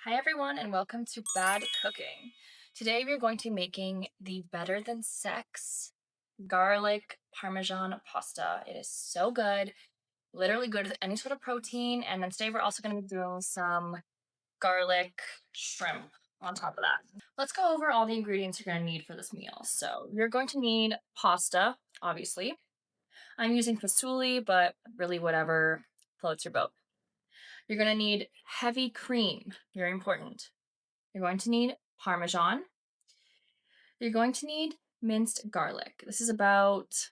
Hi everyone and welcome to Bad Cooking. Today we're going to be making the Better Than Sex garlic parmesan pasta. It is so good, literally good with any sort of protein. And then today we're also going to be doing some garlic shrimp on top of that. Let's go over all the ingredients you're going to need for this meal. So you're going to need pasta, obviously. I'm using fasuli, but really whatever floats your boat. You're going to need heavy cream, very important. You're going to need Parmesan. You're going to need minced garlic. This is about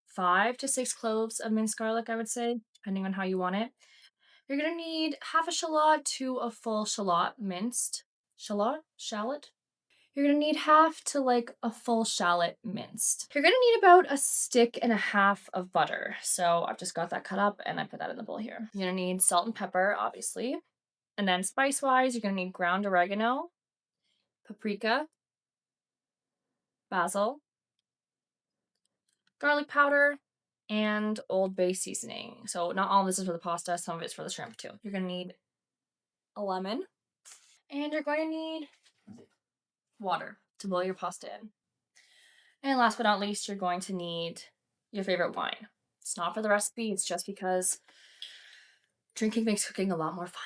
5 to 6 cloves of minced garlic, I would say, depending on how you want it. You're going to need half a shallot to a full shallot minced. Shallot? You're going to need half to like a full shallot minced. You're going to need about a stick and a half of butter. So I've just got that cut up and I put that in the bowl here. You're going to need salt and pepper, obviously. And then spice-wise, you're going to need ground oregano, paprika, basil, garlic powder, and Old Bay seasoning. So not all of this is for the pasta, some of it's for the shrimp too. You're gonna need a lemon, and you're going to need water to boil your pasta in. And last but not least, you're going to need your favorite wine. It's not for the recipe, it's just because drinking makes cooking a lot more fun.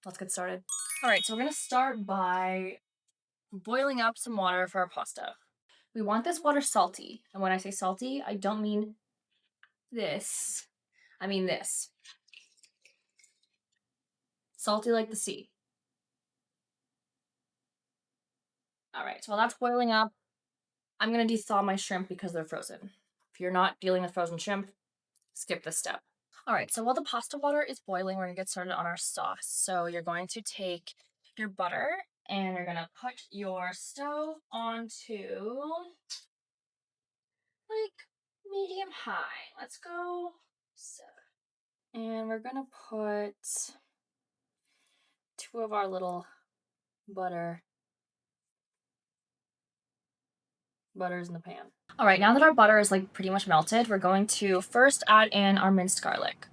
Let's get started. All right, so we're gonna start by boiling up some water for our pasta. We want this water salty. And when I say salty, I don't mean this. I mean this. Salty like the sea. All right, so while that's boiling up, I'm gonna de-thaw my shrimp because they're frozen. If you're not dealing with frozen shrimp, skip this step. All right, so while the pasta water is boiling, we're gonna get started on our sauce. So you're going to take your butter and you're gonna put your stove onto like medium high. Let's go 7. And we're gonna put 2 of our little butters in the pan. All right, now that our butter is like pretty much melted, we're going to first add in our minced garlic.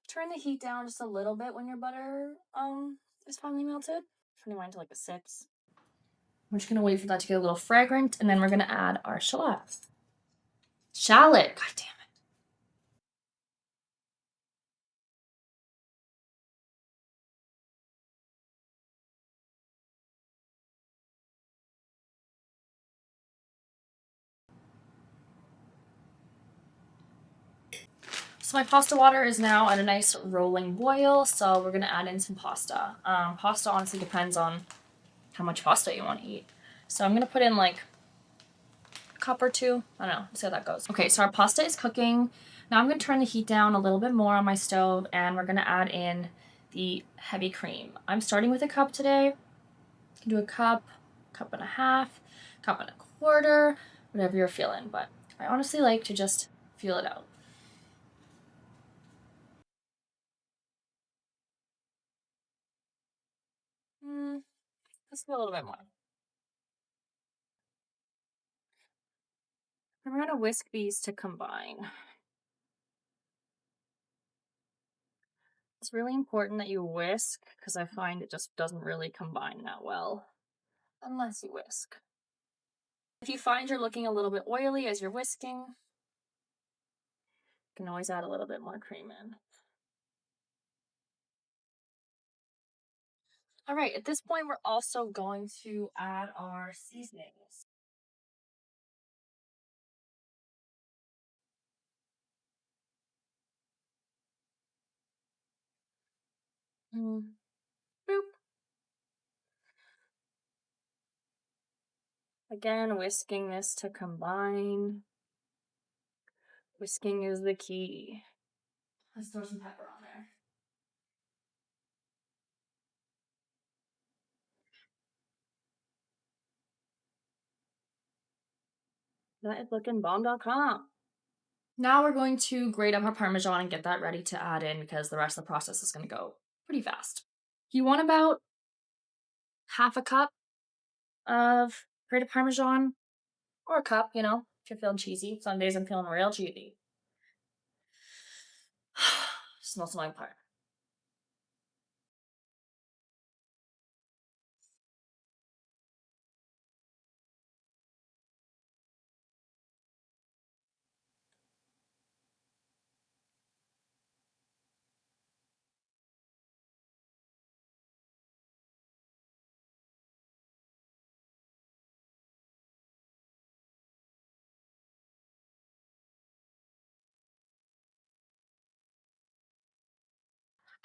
Turn the heat down just a little bit when your butter is finally melted. Turning mine to like a 6. We're just gonna wait for that to get a little fragrant, and then we're gonna add our shallot. Shallot, god damn it. So my pasta water is now at a nice rolling boil, so we're gonna add in some pasta. Pasta honestly depends on how much pasta you want to eat. So I'm gonna put in like a cup or 2. I don't know, see how that goes. Okay, so our pasta is cooking. Now I'm gonna turn the heat down a little bit more on my stove, and we're gonna add in the heavy cream. I'm starting with a cup today. You can do a cup and a half, cup and a quarter, whatever you're feeling, but I honestly like to just feel it out. Let's do a little bit more. And we're gonna whisk these to combine. It's really important that you whisk because I find it just doesn't really combine that well unless you whisk. If you find you're looking a little bit oily as you're whisking, you can always add a little bit more cream in. All right, at this point, we're also going to add our seasonings. Boop. Again, whisking this to combine. Whisking is the key. Let's throw some pepper on there. That is looking bomb.com. Now we're going to grate up our Parmesan and get that ready to add in because the rest of the process is going to go pretty fast. You want about half a cup of grated Parmesan, or a cup, you know, if you're feeling cheesy. Some days I'm feeling real cheesy. Smells annoying part.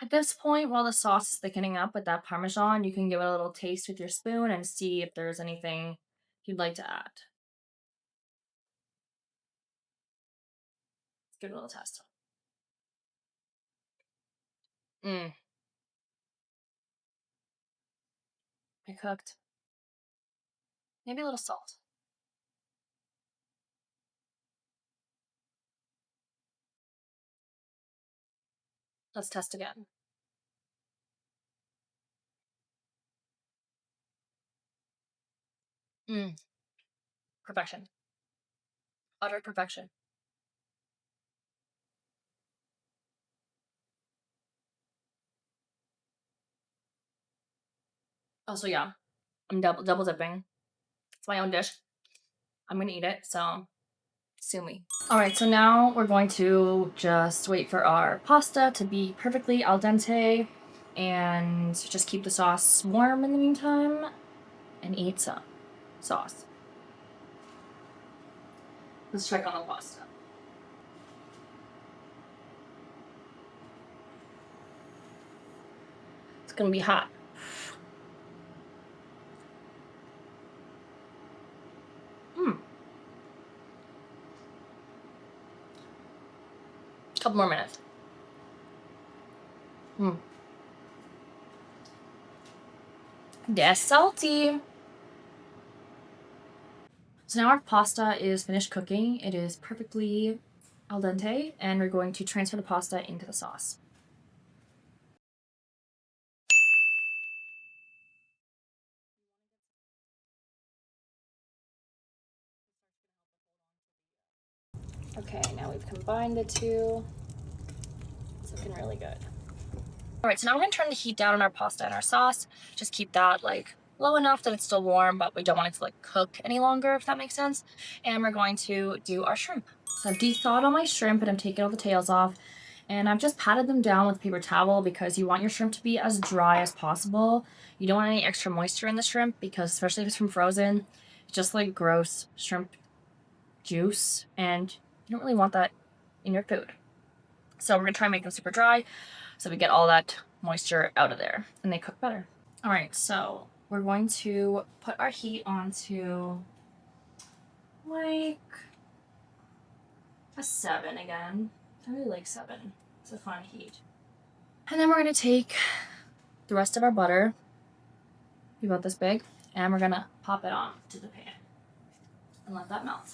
At this point, while the sauce is thickening up with that Parmesan, you can give it a little taste with your spoon and see if there's anything you'd like to add. Let's give it a little test. Mmm, it cooked. Maybe a little salt. Let's test again. Mmm, perfection. Utter perfection. Also, yeah, I'm double dipping. It's my own dish. I'm gonna eat it, so sue me. All right, so now we're going to just wait for our pasta to be perfectly al dente and just keep the sauce warm in the meantime and eat some sauce. Let's check on the pasta. It's gonna be hot. Mmm. Couple more minutes. Mmm. That's salty. So now our pasta is finished cooking. It is perfectly al dente, and we're going to transfer the pasta into the sauce. Okay, now we've combined the two. It's looking really good. All right, so now we're gonna turn the heat down on our pasta and our sauce. Just keep that like low enough that it's still warm, but we don't want it to like cook any longer, if that makes sense. And we're going to do our shrimp. So I've de-thawed all my shrimp and I'm taking all the tails off. And I've just patted them down with a paper towel because you want your shrimp to be as dry as possible. You don't want any extra moisture in the shrimp because, especially if it's from frozen, it's just like gross shrimp juice, and you don't really want that in your food. So we're gonna try and make them super dry so we get all that moisture out of there and they cook better. All right, so we're going to put our heat onto like a 7 again. I really like 7. It's a fun heat. And then we're gonna take the rest of our butter, about this big, and we're gonna pop it on to the pan and let that melt.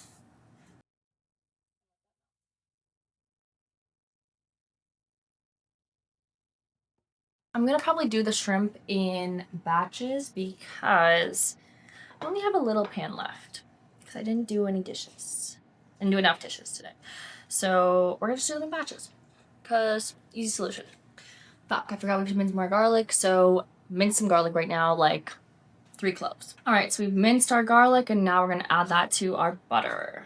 I'm gonna probably do the shrimp in batches because I only have a little pan left because I didn't do any dishes. I didn't do enough dishes today. So we're gonna just do them in batches because easy solution. Fuck, I forgot we should mince more garlic. So mince some garlic right now, like 3 cloves. All right, so we've minced our garlic and now we're gonna add that to our butter.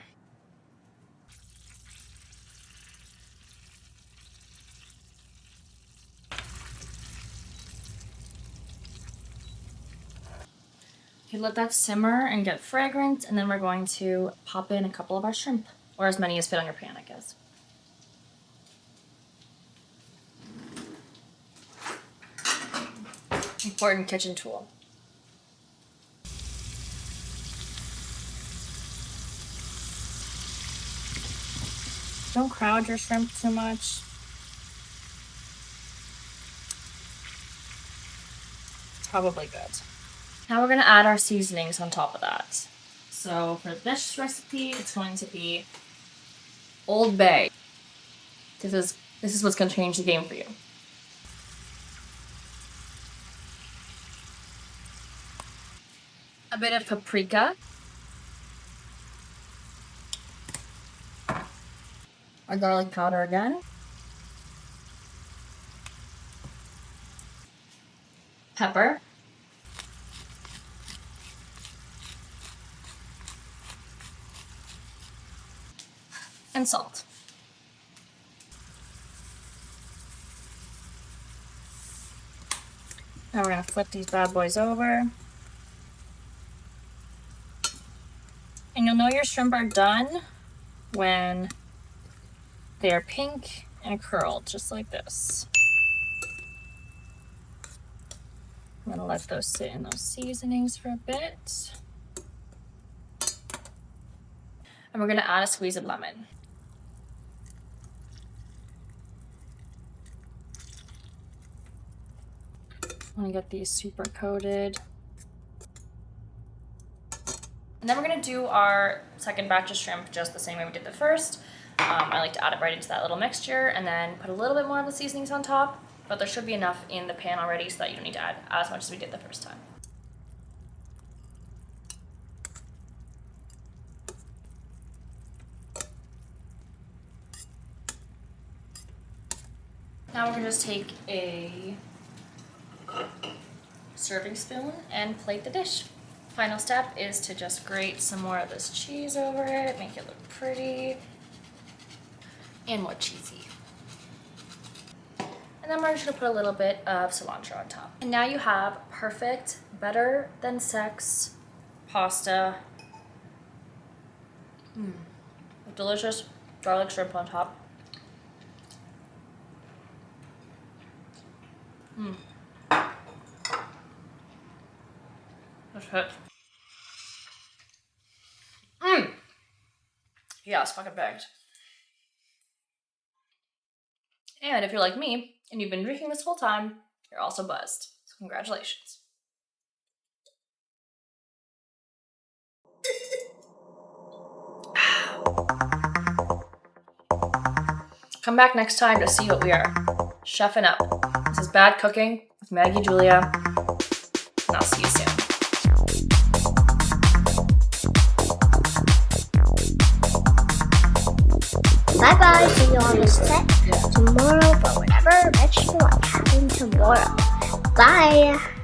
Okay, let that simmer and get fragrant, and then we're going to pop in a couple of our shrimp, or as many as fit on your pan, I guess. Important kitchen tool. Don't crowd your shrimp too much. Probably good. Now we're gonna add our seasonings on top of that. So for this recipe, it's going to be Old Bay. This is what's gonna change the game for you. a bit of paprika, our garlic powder again, pepper, and salt. Now we're gonna flip these bad boys over. And you'll know your shrimp are done when they are pink and curled, just like this. I'm gonna let those sit in those seasonings for a bit. And we're gonna add a squeeze of lemon. I'm gonna get these super coated. And then we're gonna do our second batch of shrimp just the same way we did the first. I like to add it right into that little mixture and then put a little bit more of the seasonings on top, but there should be enough in the pan already so that you don't need to add as much as we did the first time. Now we're gonna just take a serving spoon and plate the dish. Final step is to just grate some more of this cheese over it, make it look pretty and more cheesy. And then we're just gonna put a little bit of cilantro on top. And now you have perfect, better than sex pasta. With delicious garlic shrimp on top. That's it. Yeah, it's fucking baked. And if you're like me and you've been drinking this whole time, you're also buzzed. So congratulations. Come back next time to see what we are chefing up. This is Bad Cooking with Maggie Julia, and I'll see you soon. Bye-bye, see you on the set tomorrow for whatever vegetable I'm having tomorrow. Bye!